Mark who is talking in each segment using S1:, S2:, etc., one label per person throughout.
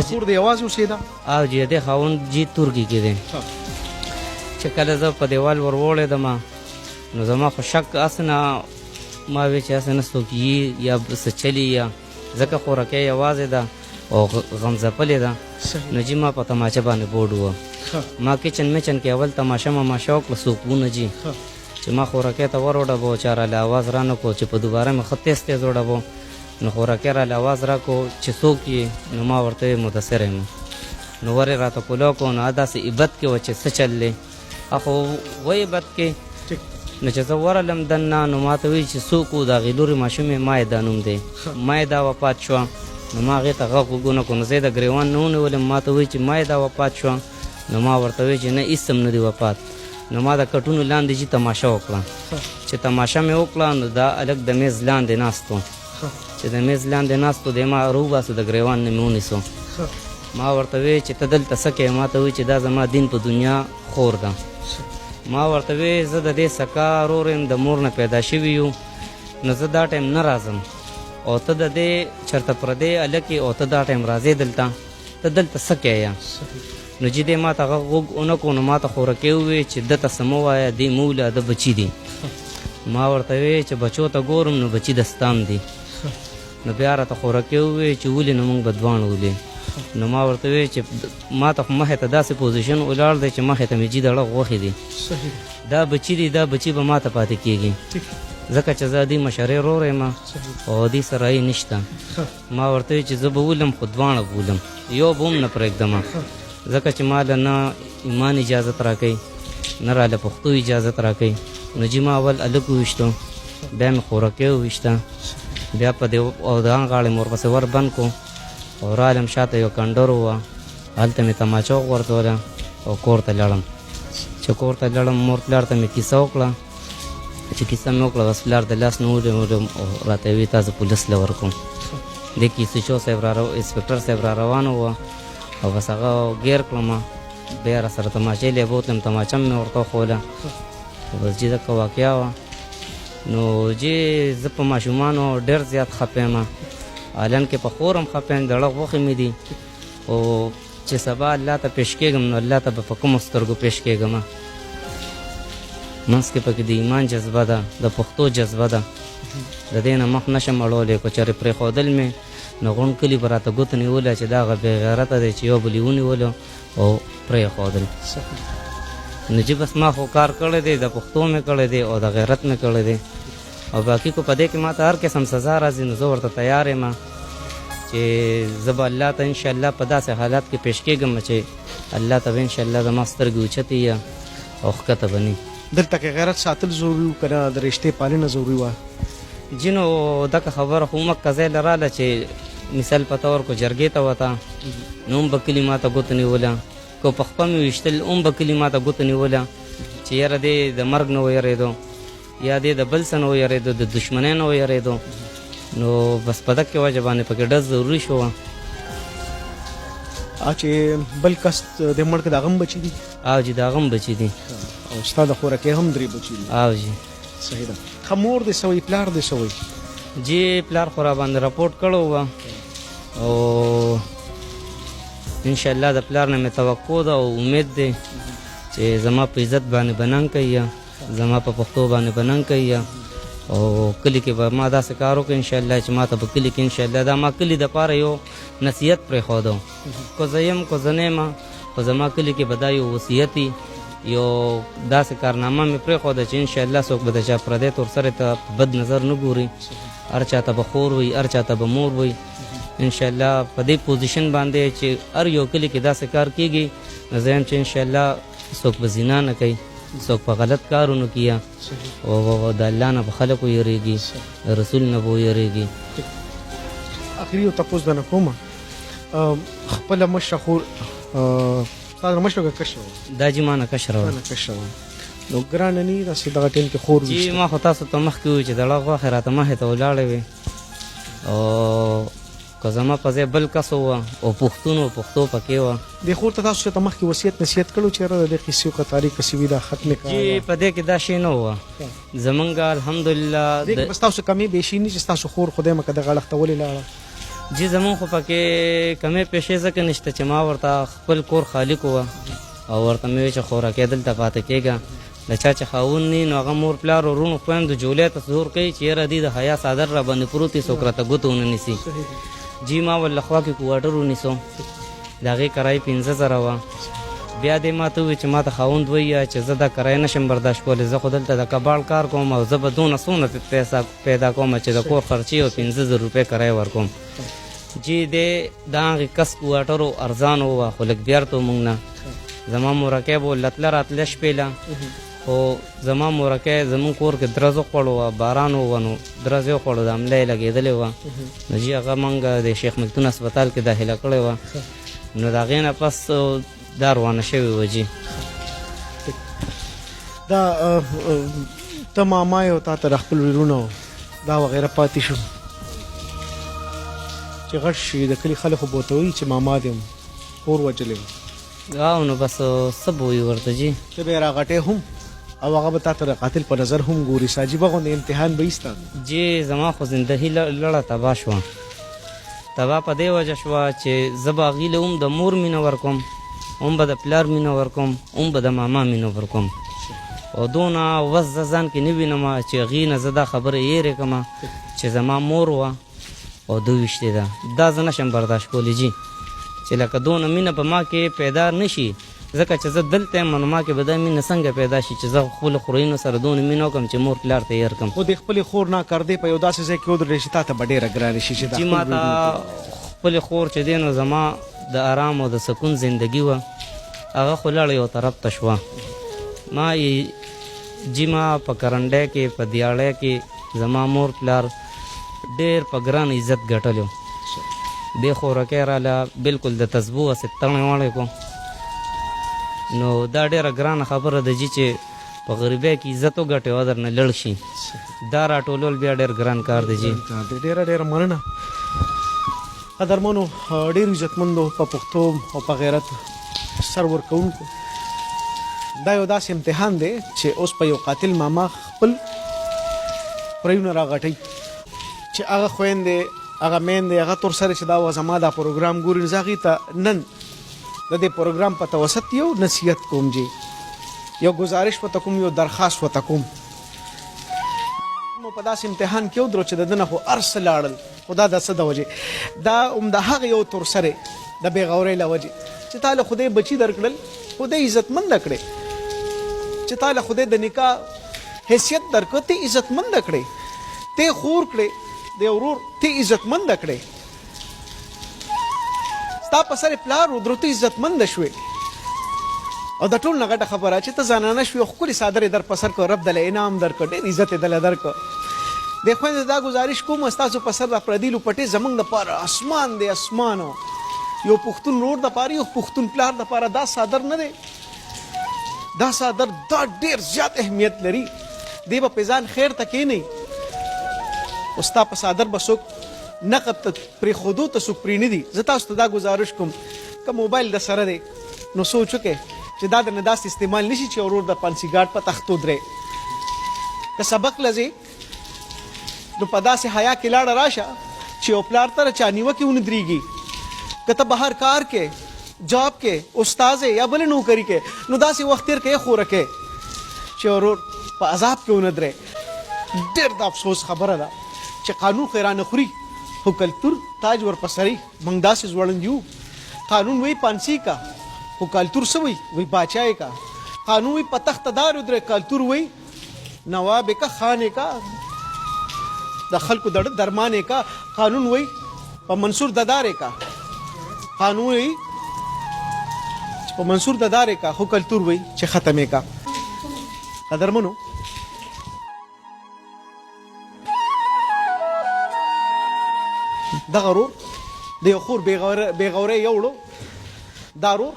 S1: خور د یوازې اوسېده؟
S2: او جی د خاوند جی ترکی کې دی چې کله زه په دیوال ور وړېدم نو زما خو شک اسنه ما وی چې اسنه څوک یي یا څه چلی یا ځکه خوراکۍ یوازې ده او غمزپلې ده نو جی ما په تماچه باندې بوډ وه ما کچن میچن کې اول تماشه مماشه وکړه څوک وونه جي چې ما خوراکۍ ته ور وډبو چا راله اواز را نه کړو چې په دوباره مې ښه تیز تیز وډبو نو خوراکۍ راله اواز را کړو چې څوک یې نو ما ورته ویې مدثر یم نو ورې راته کولاو کړو نو داسې عبت کې وه چې څه چل دی خو و عبت کې نو چې زه ورغلم دننه نو ما ته وایي چې څوک و د هغې لورې ماشومې مایده نوم دی مایده وفات شوه نو ما هغې ته غږ وګونه کړو نو زه یې د ګریوان نه ونیولم ما ته وایي چې مایده وفات شوه نو ما ورته وایي چې نه هېڅ هم نه دی وفات نو ما د کټونو لاندې چې تماشه وکړه چې تماشه مې وکړه نو دا هلک د میز لاندې ناست و چې د میز لاندې ناست و دی ما راوباسه د ګریوان نه مې ونیسو ما ورته وی چې ته دلته څه کوې ما ته وی چې دا زما دین په دنیا خور ده ما ورته وی زه د دې سکا ورور یم د مور نه پیدا شوي یو نو زه دا ټایم نه راځم او ته د دې چېرته پردی هلک او ته دا ټایم راځې دلته ته دلته څه کوې نو چې دی ما ته غږ ونه کړو نو ما ته خوراکۍ وویې چې ده ته څه مه وایه دې مه وله ده بچي دي ما ورته وی چې بچو ته ګورم نو بچي د ستام دي نو بیا راته خوراکۍ وویې چې ولې نو موږ به دواړه ولې نو ما ورته وی چې ما ته خو مخې ته داسې پوزیشن ولاړ دی چې مخې ته مې جي دړه غوښې دي دا بچي دي دا بچي به ما ته پاتې کېږي ځکه چې زه دې مشرې ورور یم او دې سره یې نشته ما ورته وی چې زه به ولم خو دواړه به ولم یو به هم نه پرېږدم ځکه چې ما له نه ایمان اجازت راکوي نه راله پښتو اجازت راکوي نو جي ما اول هلک وویشتو بیا مې خوراکۍ وویشته بیا په دې اودان غاړې مې ورپسې ور بند کړو او رالم شاته یو کنډر وه هلته مې تماچه وغورځوله او کور ته لاړم چې کور ته لاړم مور پلار ته مې کیسه وکړه چې کیسه مې وکړه بس پلار د لاس نه ونیولم او راته یې ویې تا زه پولیس له ورکوم دې کیسه شو صاحب انسپکټر صاحب را روان وه او بس هغه ګیر کړم بیا را سره تماچې لی بوتلم تماچه مې ورته وښوله بس جي دکه واقعه وه نو جي زه په ماشومانو ډېر زیات خفه یم حالان کې په خور هم خفه یم دړه غوښې مې دي او چې سبا الله ته پیش کېږم نو الله ته به په کومو سترګو پیش کېږم منځ کې پکې د ایمان جذبه ده د پښتو جذبه ده د دې نه مخ نشم اړولی که چېرې پرېښودل مې نو غونډ کلي به راته ګوته نیولی چې دا هغه بې غیرته دی چې یو بل یې ونیولو او پرېښودل نو چې بس ما خو کار کړی دی د پښتو مې کړی دی او د غیرت مې کړی دی او باقي کو په دې کې ما ته هر قسم سزا راځي نو زه ورته تیار یم چې زه به الله ته انشاءالله په داسې حالات کې پیش کېږم چې الله ته به انشاءالله زما سترګې اوچتې یا او ښکته به نه
S1: دلته کې غیرت ساتل ضروري و که نه د رشتې پالنه ضروري وه
S2: جنو دغه خبره خو مکه ځای له راله چې مثال په طور کو جرګې ته وته نو هم به کلي ما ته ګوته نیوله که په خپه مې ویشتل هم به کلي ما ته ګوته نیوله چې یاره دی د مرګ نه ویرېدو یا دی د بل څه نه ویرېدو د دشمنۍ نه ویرېدو نو بس په دغه وجه باندې پکې ډز ضروري شو
S1: چې بل کس د مړ که د هغه هم بچي دي
S2: او جي د هغه هم بچي دي
S1: او ستا د خوراکۍ هم 3 بچي دي
S2: او جي
S1: صحیح ده ښه مور دې څه وایي پلار دې څه وایي
S2: جی پلار خو را باندې راپورټ کړی وه او انشاءالله د پلار نه مې توقع ده او امید دی چې زما په عزت باندې به ننګ کوي زما په پښتو باندې به ننګ کوي او کلي کې به ما داسې کار وکړو انشاءالله چې ما ته په کلي کې انشاءالله دا ما کلي دپاره یو نصیحت پرېښودو که زه یم که زه نه یم خو زما کلي کې به دا یو وصیت یو داسې کارنامه مې پرېښوده چې انشاءالله څوک به د چا پردی تورسرې ته په بد نظر نه ګوري هر چا ته به خور وي هر چا ته به مور وي انشاءالله په دې پوزیشن باندې چې هر یو کلي کې داسې کار کېږي نو زه یم چې انشاءالله څوک به زنا نه کوي څوک په غلط کارونو کیه او د الله نه به خلک ویریږي د رسول نه به ویریږي
S1: اخري یو تپوس درنه کوم خپله مشره خور ستا نه مشره که کشره وه
S2: دا جي ما نه کشره وه
S1: کشره وه نو ګرانه نه داسې دغه ټایم کې خور
S2: جي ما خو تاسو ته مخکې وویل چې دړه غوښې راته مخې ته ولاړې وې او که زما په ځای بل کس وه او پښتون و پښتو پکې وه
S1: دې خور ته تاسو چېرته مخکې وصیت نصیحت کړو چې یاره د دې قصې او قطاري کسې وي دا ختمې کړه
S2: جي په دې کې دا شی نه وه زمونږ الحمدلله
S1: دې کې بس تاسو کمې بیشي نه چې ستاسو خور خدای مکه دغه اړخ ته ولې لاړه
S2: جی زمون خو پکې کمې پیسې ځکه نشته چې ما ورته خپل کور خالي کوه او ورته مې ویل چې خوراکې دلته پاتې کېږه د چا چې خاوند نه نو هغه مور پلار ورونو خویندو جولې ته زور کوي چې یاره دې د حیا څادر را باندې پروت وي څوک راته ګوتو ونه نیسي جی ما ول خوا کې کوارټر ونیسو د هغې کرایه 15,000 وه بیا دې ما ته ووایي چې ما ته خاوند وایي چې زه دا کرایه نشم برداشت کولی زه خو دلته د کباړ کار کوم او زه به دونه څونه پیسه پیدا کوم چې د کور خرچې او 15,000 روپۍ کرایه ورکوم جی دې د هغې کس کوارټرو ارزان ووه خو لږ بیارته مونږ نه زما مورکۍ به لتله راتله شپېله خو زما مورکۍ زمونږ کور کې درز وخوړو وه باران ووه نو درز یې وخوړو د حمله یې لګېدلې وه نو جي هغه موږ د شیخ ملتون هسپتال کې داخله کړې وه نو د هغې نه پس دا روانه شوې وه جي
S1: دا ته ماما یې او تا ته د خپل وروڼو دا وغیره پاتې شو چې غټ شي د کلي خلک خو به ورته وایي چې ماما دې کور وجلې وه
S2: او نو بس څه به وایي ورته جي
S1: ته به یې راغټې هم او هغه به تا ته د قاتل په نظر هم ګوري ساجیبه غوندې امتحان به ایستا
S2: جی زما خو زندګي لړه تباه شوه تباه په دې وجه شوه چې زه به هغې له هم د مور مینه ورکوم هم به د پلار مینه ورکوم هم به د ماما مینه ورکوم او دونه وس زه ځان کې نه وینم چې هغې نه زه دا خبره هېرې کړم چې زما مور وه او 22 ده دا زه نشم برداشت کولی جي چې لکه دونه مینه په ما کې پیدا نشي ځکه چې زه دلته یم نو ما کې به دا مینه څنګه پیدا شي چې زه خپلو خوریینو سره دونه مینه وکړم چې مور پلار ته یې ورکړم
S1: خو د خپلې خور ناکردې په یو داسې ځای کې ودرېدې چې تا ته به ډېره ګرانه شي چې
S2: جي ما ته خپلې خور چې دی نو زما د آرام او د سکون زندګي وه هغه خو لاړه یو طرف ته شوه ما جي ما په کرنډۍ کې په دیاړۍ کې زما مور پلار ډېر په ګران عزت ګټلی دې خوراکۍ راله بلکل د تسبو هسې تڼې وڼې کو نو دا ډېره ګرانه خبره ده جي چې په غریبۍ کې عزت وګټې او درنه لړ شي دا راټولول بیا ډېر ګران کار دی جي
S1: ډېره ډېره مننه قدرمنو ډېرو عزتمندو په پښتو او په غیرت سر ورکوونکو دا یو داسې امتحان دی چې اوس په یو قاتل ماما خپل خوریونه راغټوي چې هغه خویندې هغه میندې هغه تر سره چې دا وه زما دا پروګرام ګوري زه هغې ته نن د دې پروګرام په توسط یو نصیحت کوم جي یو گزارش ورته کوم یو درخواست ورته کوم نو په داسې امتحان کې ودرو چې د ده نه خو هر څه لاړل خو دا د څه د وجې دا د هغه یو تر سرې د بېغورۍ له وجې چې تا له خدای بچي درکړل خدای عزتمنده کړې چې تا له خدای د نکاح حیثیت درکړه ته عزتمنده کړې ته خور کړې د ورور ته عزتمنده کړې ستا په سر پلار ودرو ته عزتمنده شوې او د ټول نه غټه خبره چې ته زنانه شوې او ښکلې څادر یې در په سر کړه رب دله انعام درکړه ډېر عزت یې دله درکړه د خویندې دا گزارش کوم ستاسو په سر را پردي لوپټې زموږ دپاره اسمان دی اسمان یو پښتون رور دپاره یو پښتون پلار دپاره دا څادر نه دی دا څادر دا ډېر زیات اهمیت لري دی به په ځان خیر ته کښېنئ او ستا په څادر به څوک نقب ته پرېښودو ته څوک پرې نه دي زه تاسو ته دا گزارش کوم که موبایل د سره دی نو سوچ وکړئ چې دا درنه داسې استعمال نشي چې ورور د پانسي ګارډ په تختو درې که سبق لځې نو په داسې حیا کې لاړه راشه چې یو پلار ته چا نیوکې ونه درېږي که ته بهر کار کې جاب کې استاذ یا بلې نوکري کې نو داسې وخت تېر کې خوره کې چې ورور په عذاب کې ونه درې ډېر د افسوس خبره ده چې قانون خو یې رانه خوري خو کلتور تاج ورپسري موږ داسې ځوړند یو قانون وایي پانسي کا خو کلتور څه وایي وایي باچای کا قانون وایي په تخته دار ودرې کلتور وایي نواب کا خانې کا د خلکو د درمانې کا قانون وایي په منصور ددارې کا قانون وایي چې په منصور ددارې کا خو کلتور وایي چې ختمې کا قدرمنو دغه ورور د یو خور بېغورۍ یوړو دا ورور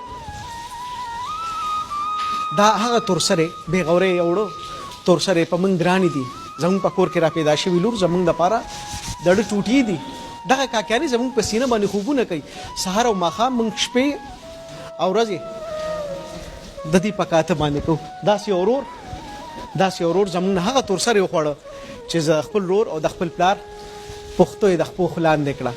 S1: دا هغه تورسرې بېغورۍ یوړو تورسرې په موږ ګرانې دي زموږ په کور کې را پیدا شوي لور زموږ دپاره د ډه ټوټې دي دغه کاکیانې زموږ په سینه باندې خوبونه کوي سهار او ماښام موږ شپې او ورځې د دې په کاته باندې کوو داسې ورور زموږ نه هغه تورسرې وخوړه چې زه خپل ورور او د خپل پلار پښتو یې د خپل لاندې کړه